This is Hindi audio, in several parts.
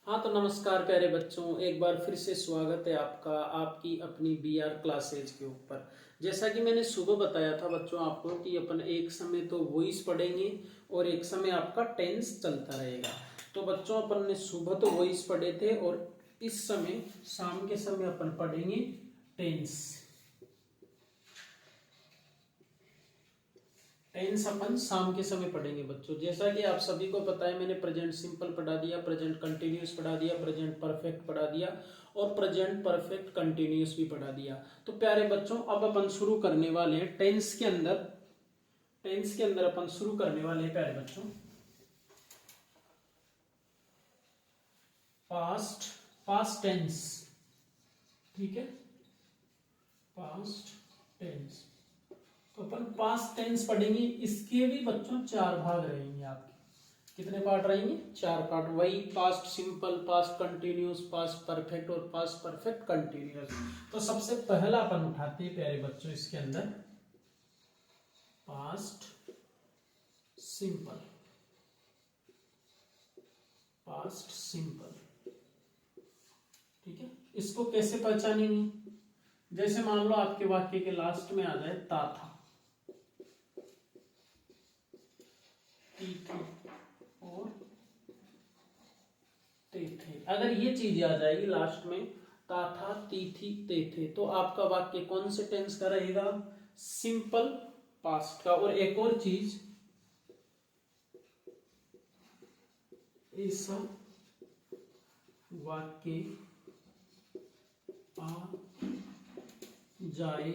हाँ तो नमस्कार प्यारे बच्चों, एक बार फिर से स्वागत है आपका आपकी अपनी बीआर क्लासेज के ऊपर। जैसा कि मैंने सुबह बताया था बच्चों आपको कि अपन एक समय तो वॉइस पढ़ेंगे और एक समय आपका टेंस चलता रहेगा। तो बच्चों अपन ने सुबह तो वॉइस पढ़े थे और इस समय शाम के समय अपन पढ़ेंगे टेंस। टेंस अपन शाम के समय पढ़ेंगे बच्चों। जैसा कि आप सभी को पता है, मैंने प्रेजेंट सिंपल पढ़ा दिया, प्रेजेंट कंटिन्यूस पढ़ा दिया, प्रेजेंट परफेक्ट पढ़ा दिया और प्रेजेंट परफेक्ट कंटिन्यूस भी पढ़ा दिया। तो प्यारे बच्चों अब अपन शुरू करने वाले हैं टेंस के अंदर। टेंस के अंदर अपन शुरू करने वाले हैं प्यारे बच्चों पास्ट पास्ट टेंस। ठीक है, पास्ट टेंस। तो अपन पास्ट टेंस पढ़ेंगे। इसके भी बच्चों चार भाग रहेंगे आपके। कितने पार्ट रहेंगे? चार पार्ट। वही past simple, past continuous, past perfect और पास्ट परफेक्ट कंटिन्यूस। तो सबसे पहला अपन उठाते हैं प्यारे बच्चों इसके अंदर पास्ट सिंपल। पास्ट सिंपल, ठीक है। इसको कैसे पहचानेंगे? जैसे मान लो आपके वाक्य के लास्ट में आ जाए ता था, ती थी और ते थे। अगर ये चीज आ जाएगी लास्ट में ता था, ती थी, ते थे, तो आपका वाक्य कौन से टेंस का रहेगा? सिंपल पास्ट का। और एक और चीज, ऐसा वाक्य आ जाए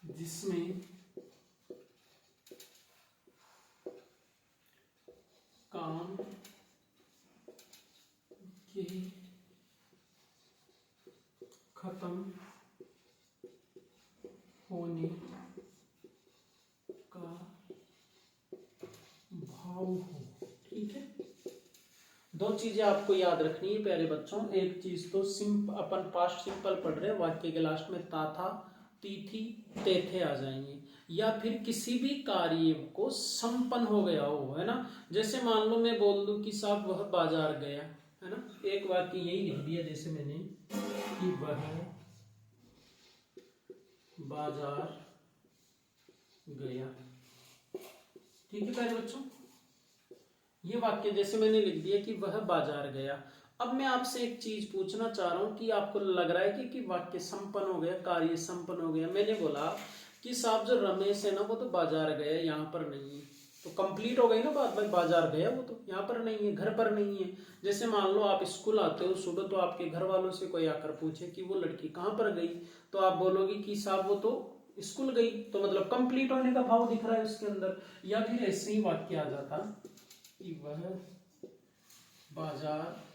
जिसमें काम के खत्म होने का भाव हो। ठीक है, दो चीजें आपको याद रखनी है प्यारे बच्चों। एक चीज तो अपन पास्ट सिंपल पढ़ रहे हैं, वाक्य के लास्ट में ता था, ती थी, ते थे आ जाएंगे। या फिर किसी भी कार्य को संपन्न हो गया हो, है ना। जैसे मान लो मैं बोल दूं कि साहब वह बाजार गया, है ना। एक वाक्य यही लिख दिया जैसे मैंने कि वह बाजार गया। ठीक है प्यारे बच्चों, ये वाक्य जैसे मैंने लिख दिया कि वह बाजार गया। अब मैं आपसे एक चीज पूछना चाह रहा हूं कि आपको लग रहा है कि वाक्य संपन्न हो गया, कार्य संपन्न हो गया। मैंने बोला कि साहब जो रमेश है ना वो तो बाजार गया, यहाँ पर नहीं है। तो कंप्लीट हो गई ना बात, भाई बाजार गया, वो तो यहाँ पर नहीं है, घर पर नहीं है। जैसे मान लो आप स्कूल आते हो सुबह, तो आपके घर वालों से कोई आकर पूछे कि वो लड़की कहाँ पर गई, तो आप बोलोगे कि साहब वो तो स्कूल गई। तो मतलब कंप्लीट होने का भाव दिख रहा है उसके अंदर। या फिर ऐसे ही वाक्य आ जाता कि वह बाजार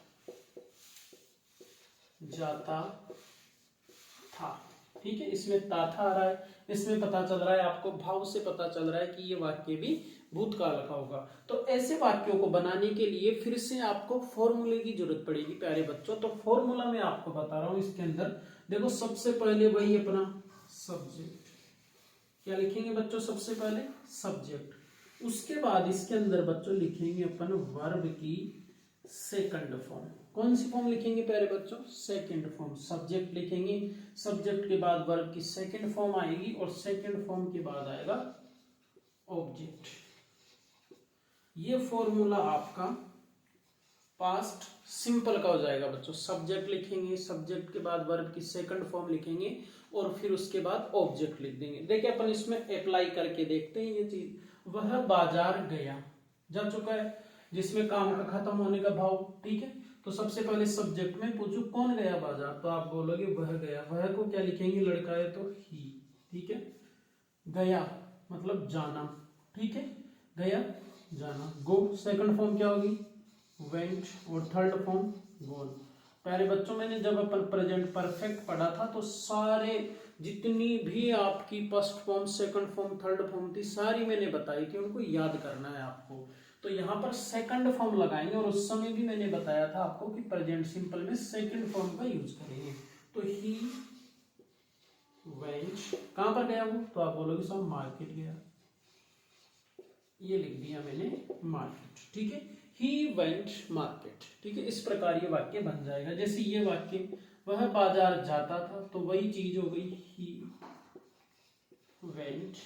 जाता था। ठीक है, इसमें ता था आ रहा है, इसमें पता चल रहा है आपको, भाव से पता चल रहा है कि ये वाक्य भी भूतकाल का होगा। तो ऐसे वाक्यों को बनाने के लिए फिर से आपको फॉर्मूले की जरूरत पड़ेगी प्यारे बच्चों। तो फॉर्मूला मैं आपको बता रहा हूं इसके अंदर। देखो सबसे पहले वही अपना सब्जेक्ट, क्या लिखेंगे बच्चों? सबसे पहले सब्जेक्ट। उसके बाद इसके अंदर बच्चों लिखेंगे अपन वर्ब की सेकंड फॉर्म। कौन सी फॉर्म लिखेंगे प्यारे बच्चों? Second form. सब्जेक्ट लिखेंगे, सब्जेक्ट के बाद वर्ब की सेकंड फॉर्म आएगी और सेकंड फॉर्म के बाद आएगा ऑब्जेक्ट। ये फॉर्मूला आपका पास्ट सिंपल का हो जाएगा बच्चों। सब्जेक्ट लिखेंगे, सब्जेक्ट के बाद वर्ब की सेकंड फॉर्म लिखेंगे और फिर उसके बाद ऑब्जेक्ट लिख देंगे। देखिए अपन इसमें अप्लाई करके देखते हैं ये चीज। वह बाजार गया जा चुका है, जिसमें काम का खत्म होने का भाव। ठीक है, तो सबसे पहले सब्जेक्ट में पूछू कौन गया बाजार, तो आप बोलोगे वह गया। वह को क्या लिखेंगे? लड़का है तो ही। ठीक है, गया मतलब जाना। ठीक है, गया जाना। गो सेकंड फॉर्म क्या होगी? वेंट। और थर्ड फॉर्म गोन। प्यारे बच्चों मैंने जब अपन प्रेजेंट परफेक्ट पढ़ा था तो सारे जितनी भी आपकी first form, second form, third form थी, सारी मैंने बताई थी, उनको याद करना है आपको। तो यहाँ पर सेकंड फॉर्म लगाएंगे और उस समय भी मैंने बताया था आपको कि प्रेजेंट सिंपल में सेकंड फॉर्म का यूज करेंगे। तो ही वेंट, कहां पर गया वो? तो आप बोलोगे साहब मार्केट गया। ये लिख दिया मैंने मार्केट। ठीक है, ही वेंट मार्केट। ठीक है, इस प्रकार ये वाक्य बन जाएगा। जैसे ये वाक्य वह बाजार जाता था, तो वही चीज हो गई ही वेंट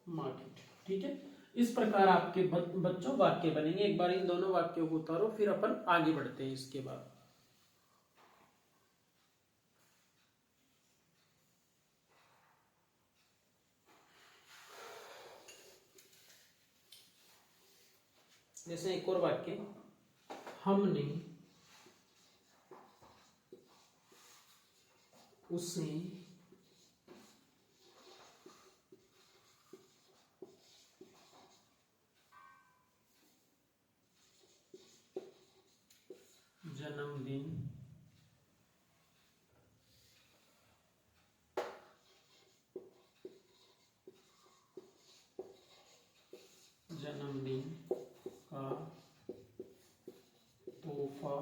मार्केट। ठीक है, इस प्रकार आपके बच्चों वाक्य बनेंगे। एक बार इन दोनों वाक्यों को उतारो, फिर अपन आगे बढ़ते हैं इसके बाद। जैसे एक और वाक्य, हमने उसे जन्मदिन का तोहफा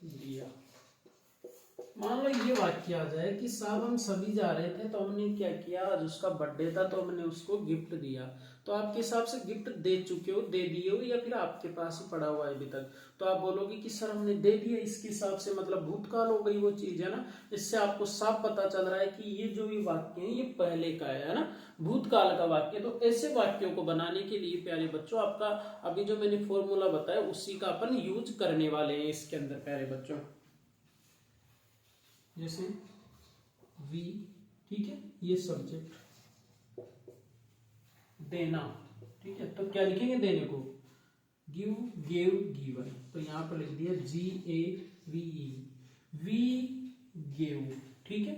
दिया। मान लो ये वाक्य आ जाए कि साहब हम सभी जा रहे थे, तो हमने क्या किया, आज उसका बर्थडे था तो हमने उसको गिफ्ट दिया। तो आपके हिसाब से गिफ्ट दे चुके हो, दे दिए हो, या फिर आपके पास ही पड़ा हुआ है अभी तक, तो आप बोलोगे कि सर हमने दे दिया। इसके हिसाब से मतलब भूतकाल हो गई वो चीज, है ना। इससे आपको साफ पता चल रहा है कि ये जो भी वाक्य है ये पहले का है ना, भूतकाल का वाक्य। तो ऐसे वाक्यों को बनाने के लिए प्यारे बच्चों, आपका अभी जो मैंने फॉर्मूला बताया उसी का अपन यूज करने वाले हैं इसके अंदर प्यारे बच्चों। जैसे वी, ठीक है, ये सब्जेक्ट, देना। ठीक है, तो क्या लिखेंगे देने को, गिव, गेव, गिवन। तो यहां पर लिख दिया GAVE, वी गेव। ठीक है,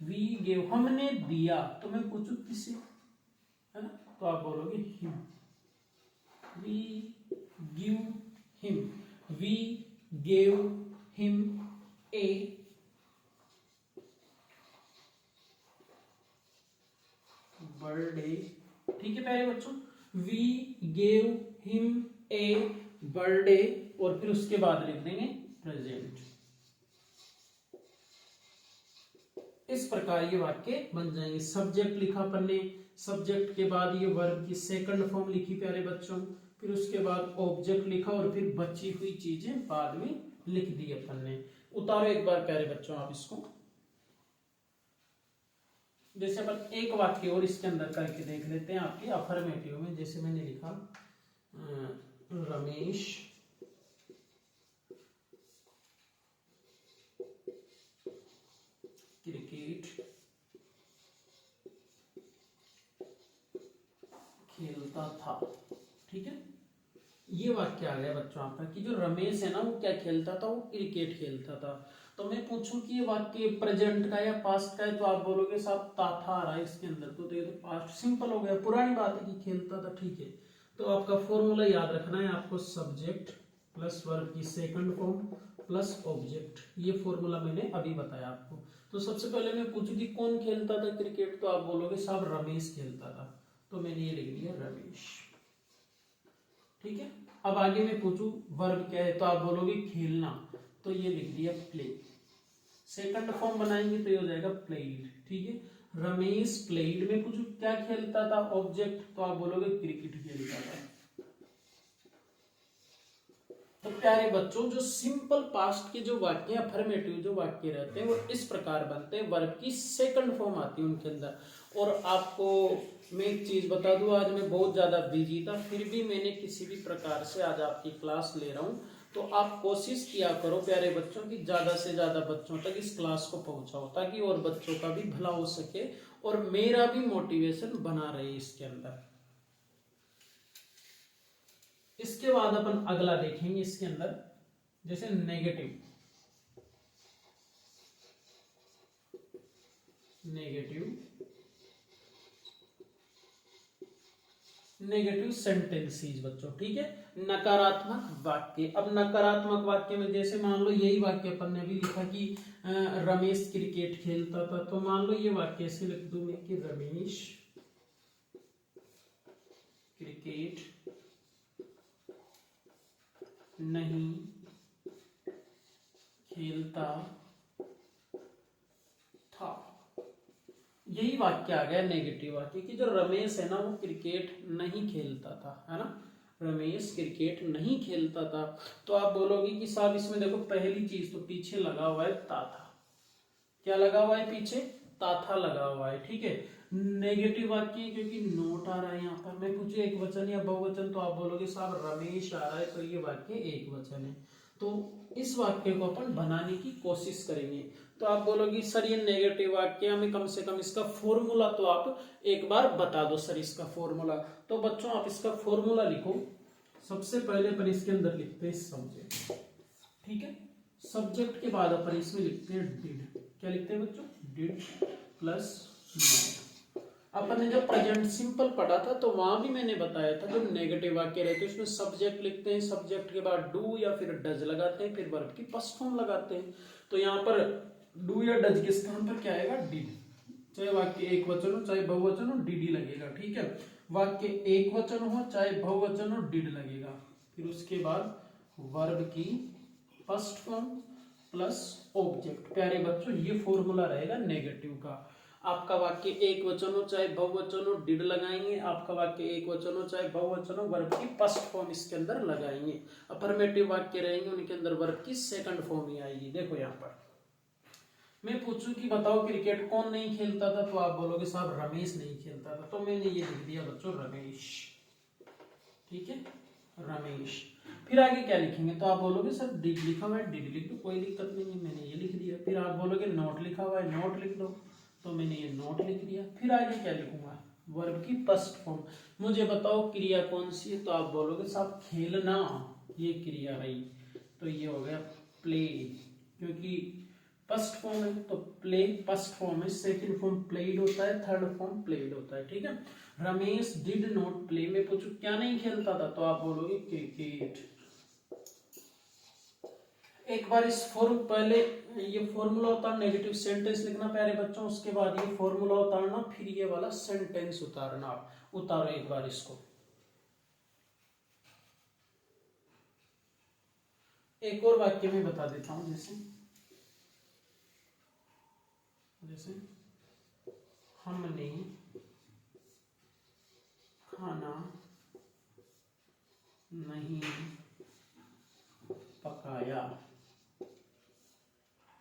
वी गेव, हमने दिया। तो मैं पूछू किसे, है ना, तो आप बोलोगे him, we give him, we gave him a birthday. ठीक है प्यारे बच्चों, we gave him a birthday, और फिर उसके बाद लिख देंगे प्रेजेंट। इस प्रकार ये वाक्य बन जाएंगे। सब्जेक्ट लिखा अपन ने, सब्जेक्ट के बाद ये वर्ब की सेकंड फॉर्म लिखी प्यारे बच्चों, फिर उसके बाद ऑब्जेक्ट लिखा, और फिर बची हुई चीजें बाद में लिख दी अपन ने। उतारो एक बार प्यारे बच्चों आप इसको। जैसे अपन एक वाक्य और इसके अंदर करके देख लेते हैं आपके अफर्मेटिव में। जैसे मैंने लिखा रमेश क्रिकेट खेलता था। ठीक है, ये वाक्य आ गया बच्चों आपका कि जो रमेश है ना वो क्या खेलता था, वो क्रिकेट खेलता था। तो मैं पूछूं कि ये वाक्य प्रेजेंट का या पास्ट का है, तो आप बोलोगे साहब था आ रहा है इसके अंदर, तो ये तो पास्ट सिंपल हो गया, पुरानी बात है कि खेलता था। ठीक है, तो आपका फॉर्मूला याद रखना है आपको, सब्जेक्ट प्लस वर्ब की सेकंड फॉर्म प्लस ऑब्जेक्ट। ये फॉर्मूला मैंने अभी बताया आपको। तो सबसे पहले मैं पूछूं कि कौन खेलता था क्रिकेट, तो आप बोलोगे साहब रमेश खेलता था, तो मैंने ये लिख दिया रमेश। ठीक है, अब आगे मैं पूछूं वर्ब क्या है, तो आप बोलोगे खेलना, तो ये लिख दिया प्ले। सेकंड फॉर्म बनाएंगे तो ये हो जाएगा प्लेड। ठीक है, रमेश प्लेड। में पूछूं क्या खेलता था, ऑब्जेक्ट, तो आप बोलोगे क्रिकेट खेलता था। तो प्यारे बच्चों, जो सिंपल पास्ट के जो वाक्य, अफर्मेटिव जो वाक्य रहते हैं वो इस प्रकार बनते हैं, वर्ब की सेकंड फॉर्म आती है उनके अंदर। और आपको मैं एक चीज बता दूं, आज मैं बहुत ज्यादा बिजी था, फिर भी मैंने किसी भी प्रकार से आज आपकी क्लास ले रहा हूं। तो आप कोशिश किया करो प्यारे बच्चों की ज्यादा से ज्यादा बच्चों तक इस क्लास को पहुंचाओ, ताकि और बच्चों का भी भला हो सके और मेरा भी मोटिवेशन बना रहे इसके अंदर। इसके बाद अपन अगला देखेंगे इसके अंदर, जैसे नेगेटिव, नेगेटिव सेंटेंसीज बच्चों। ठीक है, नकारात्मक वाक्य। अब नकारात्मक वाक्य में जैसे मान लो यही वाक्य अपन ने भी लिखा कि रमेश क्रिकेट खेलता था, तो मान लो ये वाक्य ऐसे लिख दूं मैं कि रमेश क्रिकेट नहीं खेलता था। यही वाक्य आ गया नेगेटिव वाक्य कि जो रमेश है ना वो क्रिकेट नहीं खेलता था, है ना, रमेश क्रिकेट नहीं खेलता था। तो आप बोलोगे कि साहब इसमें देखो पहली चीज तो पीछे लगा हुआ है था, क्या लगा हुआ है पीछे, था लगा हुआ है, ठीक है। नेगेटिव वाक्य क्योंकि नोट आ रहा है यहाँ पर, मैं पूछे एक वचन या बहुवचन, तो आप बोलोगे साहब रमेश आ रहा है, तो ये वाक्य एक वचन है। तो इस वाक्य को अपन बनाने की कोशिश करेंगे। तो आप बोलोगे सर ये नेगेटिव वाक्य, हमें कम से कम इसका फॉर्मूला तो आप एक बार बता दो सर इसका फॉर्मूला। तो बच्चों आप इसका फॉर्मूला लिखो। सबसे पहले अपन इसके अंदर लिखते हैं सब्जेक्ट, ठीक है। सब्जेक्ट के बाद अपन इसमें लिखते हैं डिड। क्या लिखते हैं बच्चों, डिड प्लस नॉट। अपन ने जब प्रेजेंट सिंपल पढ़ा था तो वहां भी मैंने बताया था जो नेगेटिव वाक्य रहते हैं उसमें सब्जेक्ट लिखते हैं, सब्जेक्ट के बाद डू या फिर डज लगाते हैं, फिर वर्ब की फर्स्ट फॉर्म लगाते हैं। तो यहाँ पर डू या डज के स्थान पर क्या आएगा, डिड। चाहे वाक्य एक वचन हो चाहे बहुवचन हो, डिड ही लगेगा, ठीक है। वाक्य एक वचन हो चाहे बहुवचन हो, डिड लगेगा। फिर उसके बाद वर्ब की फर्स्ट फॉर्म प्लस ऑब्जेक्ट। प्यारे बच्चों ये फॉर्मूला रहेगा नेगेटिव का। आपका वाक्य एक वचन हो चाहे बहुवचन हो, डिड लगाएंगे। आपका वाक्य एक वचन हो चाहे बहुवचन हो, वर्ब की फर्स्ट फॉर्म इसके अंदर लगाएंगे। अफर्मेटिव वाक्य रहेंगे उनके अंदर वर्ब की सेकंड फॉर्म ही आएगी। देखो यहाँ पर मैं पूछूं कि बताओ क्रिकेट कौन नहीं खेलता था, तो आप बोलोगे साहब रमेश नहीं खेलता था। तो मैंने ये लिख दिया बच्चों रमेश, ठीक है, रमेश। फिर आगे क्या लिखेंगे, तो आप बोलोगे सर डिड लिखा हुआ है, डिड लिख दो, कोई दिक्कत नहीं है, मैंने ये लिख दिया। फिर आप बोलोगे नोट लिखा हुआ है, नोट लिख दो, तो मैंने ये नोट लिख दिया। फिर आगे क्या लिखूंगा, वर्ब की फर्स्ट फॉर्म। मुझे बताओ क्रिया कौन सी है, तो आप बोलोगे साहब खेलना, ये क्रिया रही। तो ये हो गया प्ले, क्योंकि फर्स्ट फॉर्म है तो प्ले फर्स्ट फॉर्म है, सेकंड फॉर्म प्लेड होता है, थर्ड फॉर्म प्लेड होता है, ठीक है। रमेश डिड नॉट प्ले, में पूछू क्या नहीं खेलता था, तो आप बोलोगे क्रिकेट। एक बार इस फॉर्म पहले ये फॉर्मूला उतार, नेगेटिव सेंटेंस लिखना प्यारे बच्चों, उसके बाद ये फॉर्मूला उतारना, फिर ये वाला सेंटेंस उतारना। उतारो एक बार इसको। एक और वाक्य में बता देता हूं, जैसे हमने खाना नहीं पकाया,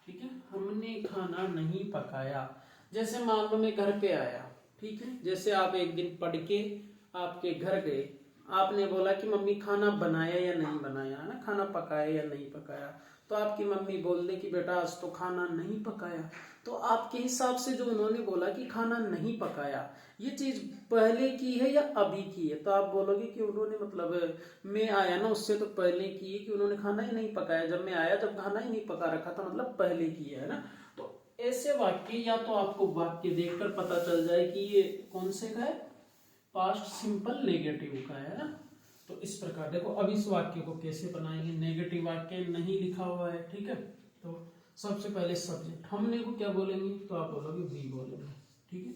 ठीक है, हमने खाना नहीं पकाया। जैसे मान लो मैं घर पे आया, ठीक है, जैसे आप एक दिन पढ़ के आपके घर गए, आपने बोला कि मम्मी खाना बनाया या नहीं बनाया, है ना, खाना पकाया या नहीं पकाया। तो आपकी मम्मी बोल दे कि बेटा आज तो खाना नहीं पकाया। तो आपके हिसाब से जो उन्होंने बोला कि खाना नहीं पकाया, ये चीज पहले की है या अभी की है, तो आप बोलोगे कि उन्होंने मतलब मैं आया ना उससे तो पहले की है, कि उन्होंने खाना ही नहीं पकाया, जब मैं आया जब खाना ही नहीं पका रखा था, मतलब पहले की है ना। तो ऐसे वाक्य या तो आपको वाक्य देखकर पता चल जाए कि ये कौन से का है, पास्ट सिंपल नेगेटिव का है ना। तो इस प्रकार देखो अब इस वाक्य को कैसे बनाएंगे, नेगेटिव वाक्य नहीं लिखा हुआ है, ठीक है। तो सबसे पहले सब्जेक्ट हमने को क्या बोलेंगे, तो आप बोलोगे वी बोलेंगे, ठीक है,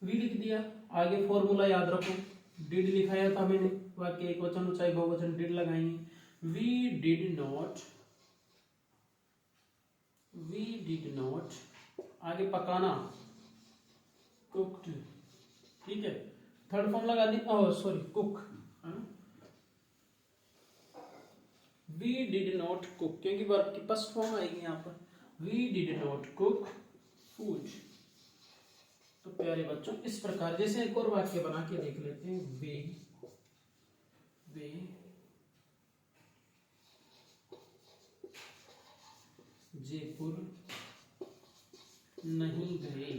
वी लिख दिया। आगे फॉर्मूला याद रखो, डिड लिखाया था मैंने, वाक्य एक वचन चाहे बहुवचन डिड लगाएंगे। वी डिड नॉट, आगे पकाना कुक्ड, ठीक है, थर्ड फॉर्म लगा दी, sorry cook, we did not cook, क्योंकि वर्ब की फर्स्ट फॉर्म आएगी यहाँ पर, we did not cook food. तो प्यारे बच्चों इस प्रकार, जैसे एक और वाक्य बना के देख लेते हैं, वे जयपुर नहीं गए,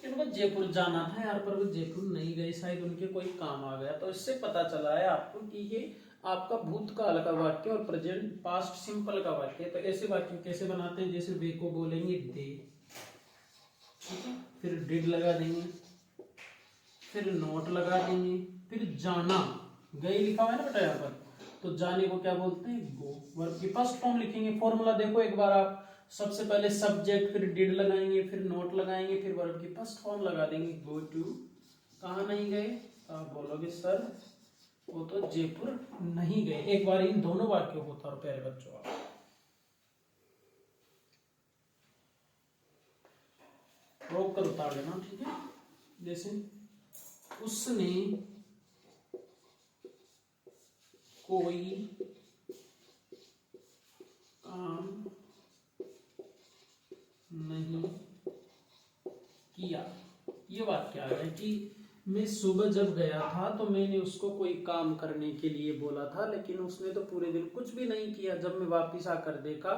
उनको जयपुर जाना था यार, पर वो जयपुर नहीं गए, शायद उनके कोई काम आ गया। तो इससे पता चला है आपको कि ये आपका भूतकाल का वाक्य और प्रेजेंट पास्ट सिंपल का वाक्य। तो ऐसे वाक्य कैसे बनाते हैं, जैसे वे को बोलेंगे दे, ठीक है, फिर डिड लगा देंगे, फिर नोट लगा देंगे, फिर जाना, गए लिखा हुआ है ना बेटा यहाँ पर, तो जाने को क्या बोलते हैं, गो। वर्ब की फर्स्ट फॉर्म लिखेंगे, फॉर्मूला देखो एक बार आप, सबसे पहले सब्जेक्ट, फिर डिड लगाएंगे, फिर नोट लगाएंगे, फिर वर्ब की फर्स्ट फॉर्म लगा देंगे, गो टू। कहाँ नहीं गए, आप बोलोगे सर वो तो जयपुर नहीं गए। एक बार इन दोनों वाक्यों को उतारो प्यारे बच्चों आप। रोको रोक कर उतार देना, ठीक है। जैसे उसने कोई काम नहीं किया। ये वाक्य आ गया कि मैं सुबह जब गया था तो मैंने उसको कोई काम करने के लिए बोला था, लेकिन उसने तो पूरे दिन कुछ भी नहीं किया। जब मैं वापस आकर देखा,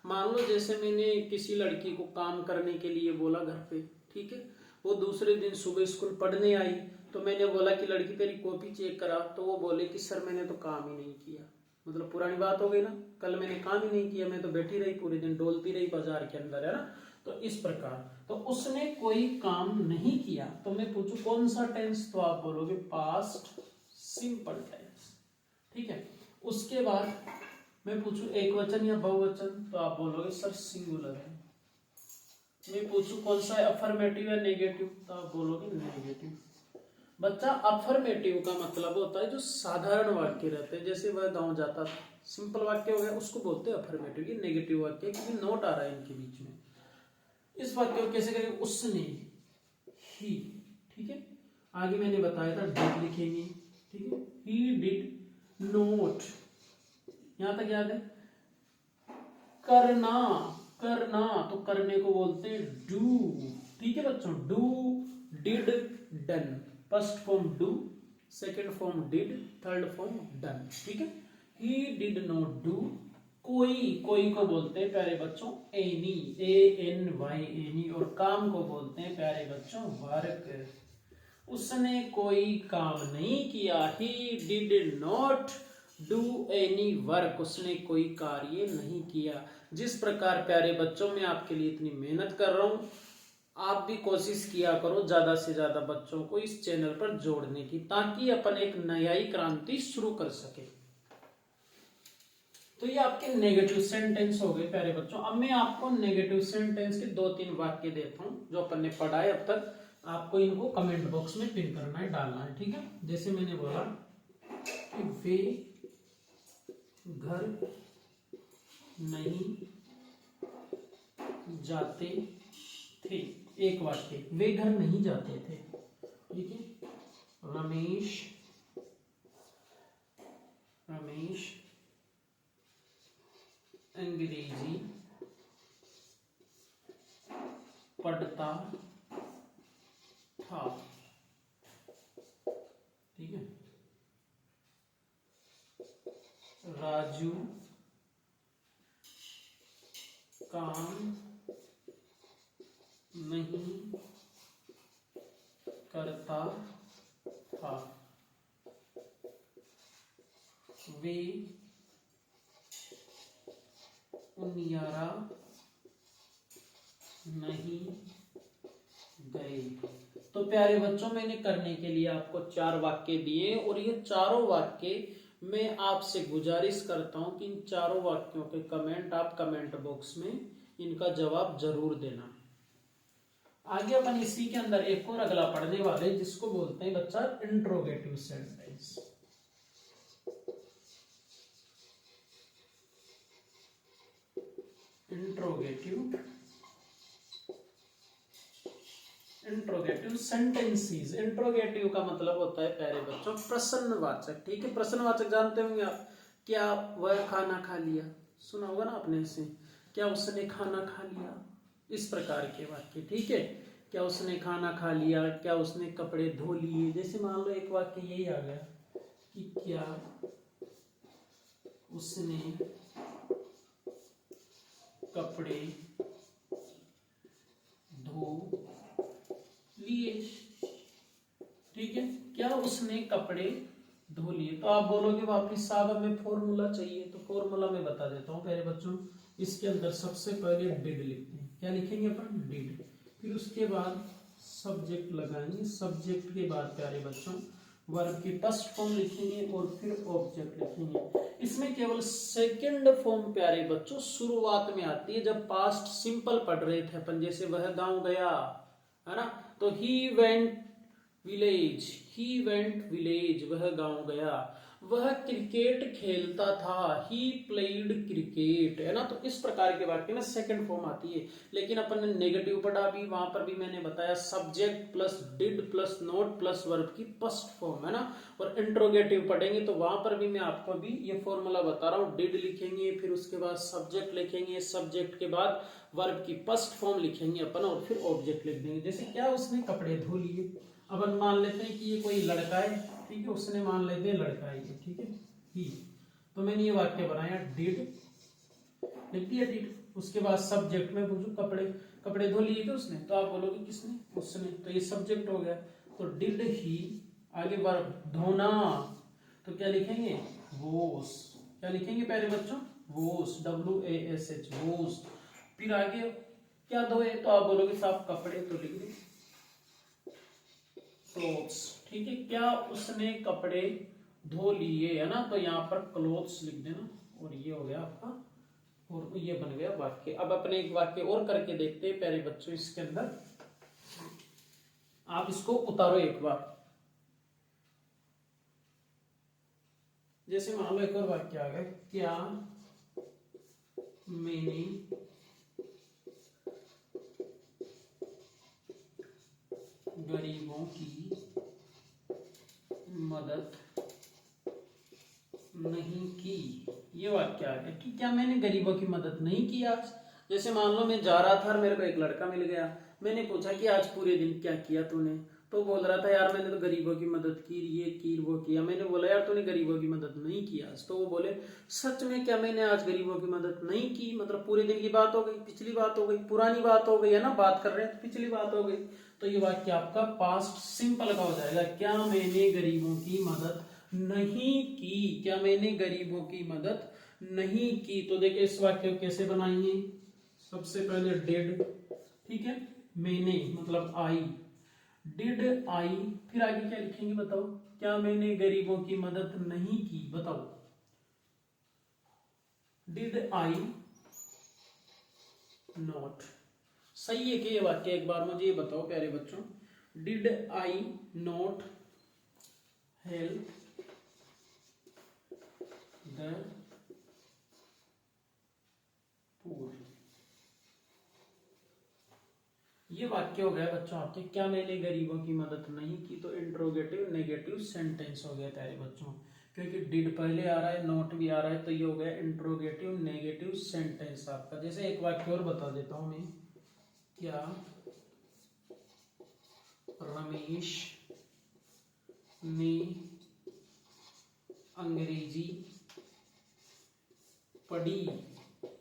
मान लो जैसे मैंने किसी लड़की को काम करने के लिए बोला घर पे, ठीक है, वो दूसरे दिन सुबह स्कूल पढ़ने आई तो मैंने बोला कि लड़की तेरी कॉपी चेक करा, तो वो बोले कि सर मैंने तो काम ही नहीं किया। मतलब पुरानी बात हो गई ना, कल मैंने काम ही नहीं किया, मैं तो बैठी रही पूरे दिन, डोलती रही बाजार के अंदर, है ना। तो इस प्रकार, तो उसने कोई काम नहीं किया, तो मैं पूछूं कौन सा टेंस, तो आप बोलोगे पास्ट सिंपल टेंस, ठीक है। उसके बाद मैं पूछूं एक वचन या बहुवचन, तो आप बोलोगे सर सिंगुलर है। मैं पूछूं कौन सा है, अफर्मेटिव या नेगेटिव, तो आप बोलोगे नेगेटिव। बच्चा अफर्मेटिव का मतलब होता है जो साधारण वाक्य रहते हैं, जैसे वह गांव जाता था, सिंपल वाक्य हो गया, उसको बोलते हैं अफर्मेटिव। ये नेगेटिव वाक्य क्योंकि नोट आ रहा है इनके बीच में। इस वाक्य को कैसे करेंगे, उसने, ही, ठीक है। आगे मैंने बताया था डिड लिखेंगे, ठीक है। ही डिड नोट, यहां तक याद है। करना, करना तो करने को बोलते हैं डू, ठीक है बच्चों। Do, did, done. First form do, second form did, third form done, ठीक है। ही डिड नॉट डू, कोई, कोई को बोलते हैं प्यारे बच्चों एनी, ANY, एनी। और काम को बोलते हैं प्यारे बच्चों वर्क। उसने कोई काम नहीं किया, he did not do any work, उसने कोई कार्य नहीं किया। जिस प्रकार प्यारे बच्चों में आपके लिए इतनी मेहनत कर रहा हूं, आप भी कोशिश किया करो ज्यादा से ज्यादा बच्चों को इस चैनल पर जोड़ने की, ताकि अपन एक नई क्रांति शुरू कर सके। तो ये आपके नेगेटिव सेंटेंस हो गए प्यारे बच्चों। अब मैं आपको नेगेटिव सेंटेंस के 2-3 वाक्य देता हूं जो अपन ने पढ़ा है अब तक। आपको इनको कमेंट बॉक्स में पिन करना है, डालना है, ठीक है। जैसे मैंने बोला कि वे घर नहीं जाते थे, एक वाक्य, वे घर नहीं जाते थे, ठीक है। रमेश अंग्रेजी पढ़ता था, ठीक है। राजू काम नहीं करता था, वे उनियारा नहीं गए। तो प्यारे बच्चों मैंने करने के लिए आपको 4 वाक्य दिए, और ये चारों वाक्य मैं आपसे गुजारिश करता हूं कि इन चारों वाक्यों के कमेंट आप कमेंट बॉक्स में इनका जवाब जरूर देना। आगे अपन इसी के अंदर एक और अगला पढ़ने वाले जिसको बोलते हैं बच्चा interrogative sentence. Interrogative sentences. Interrogative का मतलब होता है प्यारे बच्चों प्रश्नवाचक, ठीक है। प्रश्नवाचक जानते होंगे आप, क्या वह खाना खा लिया, सुना होगा ना आपने इसे, क्या उसने खाना खा लिया, इस प्रकार के वाक्य, ठीक है। क्या उसने खाना खा लिया, क्या उसने कपड़े धो लिए। जैसे मान लो एक वाक्य यही आ गया कि क्या उसने कपड़े धो लिए, ठीक है। क्या उसने कपड़े धो लिए, तो आप बोलोगे वापिस साहब हमें फॉर्मूला चाहिए, तो फॉर्मूला मैं बता देता हूँ प्यारे बच्चों। इसके अंदर सबसे पहले डिड लिखते हैं, क्या लिखेंगे अपन, डिड। फिर उसके बाद सब्जेक्ट लगाएंगे, सब्जेक्ट के बाद प्यारे बच्चों वर्ब की फर्स्ट फॉर्म लिखेंगे और फिर ऑब्जेक्ट लिखेंगे। इसमें केवल सेकंड फॉर्म प्यारे बच्चों शुरुआत में आती है, जब पास्ट सिंपल पढ़ रहे थे अपन, जैसे वह गांव गया, है ना, तो ही वेंट विलेज, वह गांव गया। वह क्रिकेट खेलता था, ही प्लेड क्रिकेट, है ना। तो इस प्रकार के वाक्य में सेकंड फॉर्म आती है। लेकिन अपन ने नेगेटिव पढ़ा भी, वहां पर भी मैंने बताया subject plus did plus note plus verb की फर्स्ट फॉर्म, है ना। और इंट्रोगेटिव पढ़ेंगे तो वहां पर भी मैं आपको भी ये फॉर्मूला बता रहा हूँ। डिड लिखेंगे, फिर उसके बाद सब्जेक्ट लिखेंगे, सब्जेक्ट के बाद वर्ब की फर्स्ट फॉर्म लिखेंगे अपन, और फिर ऑब्जेक्ट लिख देंगे। जैसे क्या, उसने कपड़े धो लिए। अब हम मान लेते हैं कि ये कोई लड़का है, ठीक है, उसने मान लेते हैं लड़का है ये, ठीक है, ही। तो मैंने ये वाक्य बनाया, डिड लिख दिया डिड। उसके बाद सब्जेक्ट में पूछू कपड़े, कपड़े धो लिए थे उसने, तो आप बोलोगे किसने, उसने, तो ये सब्जेक्ट हो गया। तो डिड ही, आगे वर्ब धोना, तो क्या लिखेंगे, वॉश। क्या लिखेंगे प्यारे बच्चों, वॉश, WASH, वॉश। फिर आगे क्या धोए, तो आप बोलोगे साहब कपड़े, तो लिख दे क्लोथ्स, ठीक है। क्या उसने कपड़े धो लिए, है ना, तो यहाँ पर क्लोथ्स लिख देना, और ये हो गया आपका, और ये बन गया वाक्य। अब अपने एक वाक्य और करके देखते हैं प्यारे बच्चों। इसके अंदर आप इसको उतारो एक बार। जैसे मान लो एक और वाक्य आ गया, क्या मैंने गरीबों की मदद नहीं की। ये वाक्य आ गया कि क्या मैंने गरीबों की मदद नहीं की आज। जैसे मान लो मैं जा रहा था और मेरे को एक लड़का मिल गया, मैंने पूछा कि आज पूरे दिन क्या किया तूने, तो बोल रहा था यार मैंने तो गरीबों की मदद की, ये की वो किया। मैंने बोला यार तूने गरीबों की मदद नहीं की आज, तो वो बोले सच में क्या मैंने आज गरीबों की मदद नहीं की, मतलब पूरे दिन की बात हो गई, पिछली बात हो गई, पुरानी बात हो गई, है ना, बात कर रहे हैं तो पिछली बात हो गई। तो ये वाक्य आपका पास्ट सिंपल का हो जाएगा, क्या मैंने गरीबों की मदद नहीं की, क्या मैंने गरीबों की मदद नहीं की। तो देखिए इस वाक्य को कैसे बनाएंगे, सबसे पहले डिड, ठीक है, मैंने मतलब आई, डिड आई, फिर आगे क्या लिखेंगे बताओ, क्या मैंने गरीबों की मदद नहीं की, बताओ, डिड आई नॉट। सही है कि ये वाक्य, एक बार मुझे ये बताओ प्यारे बच्चों, did I not help the poor. ये वाक्य हो गया बच्चों आपके, क्या मैंने गरीबों की मदद नहीं की। तो इंट्रोगेटिव नेगेटिव सेंटेंस हो गया प्यारे बच्चों, क्योंकि डिड पहले आ रहा है, नॉट भी आ रहा है, तो ये हो गया इंट्रोगेटिव नेगेटिव सेंटेंस आपका। जैसे एक वाक्य और बता देता हूं मैं, क्या रमेश ने अंग्रेजी पढ़ी।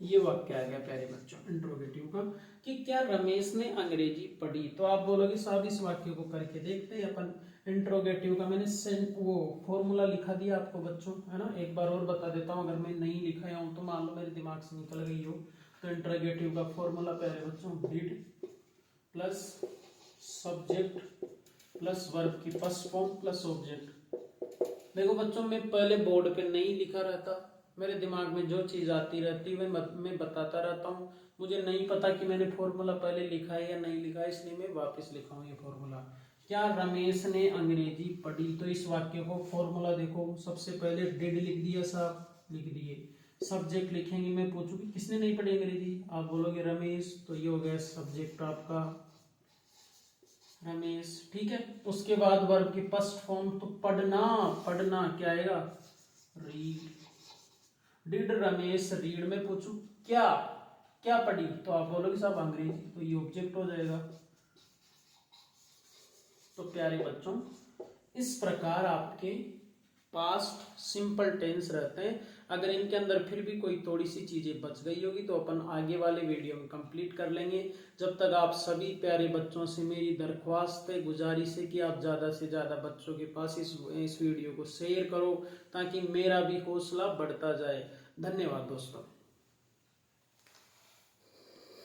ये वाक्य आ गया प्यारे बच्चों इंट्रोगेटिव का, कि क्या रमेश ने अंग्रेजी पढ़ी। तो आप बोलोगे साहब इस वाक्य को करके देखते हैं अपन। इंट्रोगेटिव का मैंने वो फॉर्मूला लिखा दिया आपको बच्चों, है ना। एक बार और बता देता हूँ, अगर मैं नहीं लिखाया हूँ तो मान लो मेरे दिमाग से निकल गई हो। तो इंट्रोगेटिव का फॉर्मूला प्यारे बच्चों, did plus subject plus verb की फर्स्ट फॉर्म प्लस ऑब्जेक्ट। देखो बच्चों मैं पहले बोर्ड पे नहीं लिखा रहता, मेरे दिमाग में जो चीज आती रहती है मैं बताता रहता हूँ। मुझे नहीं पता कि मैंने फॉर्मूला पहले लिखा है या नहीं लिखा है, इसलिए मैं वापस लिखा हूँ ये फॉर्मूला। क्या रमेश ने अंग्रेजी पढ़ी। तो इस वाक्य को फॉर्मूला देखो, सबसे पहले डिड लिख दिया साहब, लिख दिए। सब्जेक्ट लिखेंगे, मैं पूछूंगी किसने नहीं पढ़ी अंग्रेजी, आप बोलोगे रमेश, तो ये हो गया सब्जेक्ट आपका रमेश, ठीक है। उसके बाद वर्ब की फर्स्ट फॉर्म, तो पढ़ना, पढ़ना क्या आएगा, रीड। डिड रमेश रीड, में पूछू क्या क्या पढ़ी, तो आप बोलोगे साहब अंग्रेजी, तो ये ऑब्जेक्ट हो जाएगा। तो प्यारे बच्चों इस प्रकार आपके पास्ट सिंपल टेंस रहते हैं। अगर इनके अंदर फिर भी कोई थोड़ी सी चीजें बच गई होगी तो अपन आगे वाले वीडियो में कंप्लीट कर लेंगे। जब तक आप सभी प्यारे बच्चों से मेरी दरख्वास्त है, गुजारिश है कि आप ज़्यादा से ज़्यादा बच्चों के पास इस वीडियो को शेयर करो, ताकि मेरा भी हौसला बढ़ता जाए। धन्यवाद दोस्तों।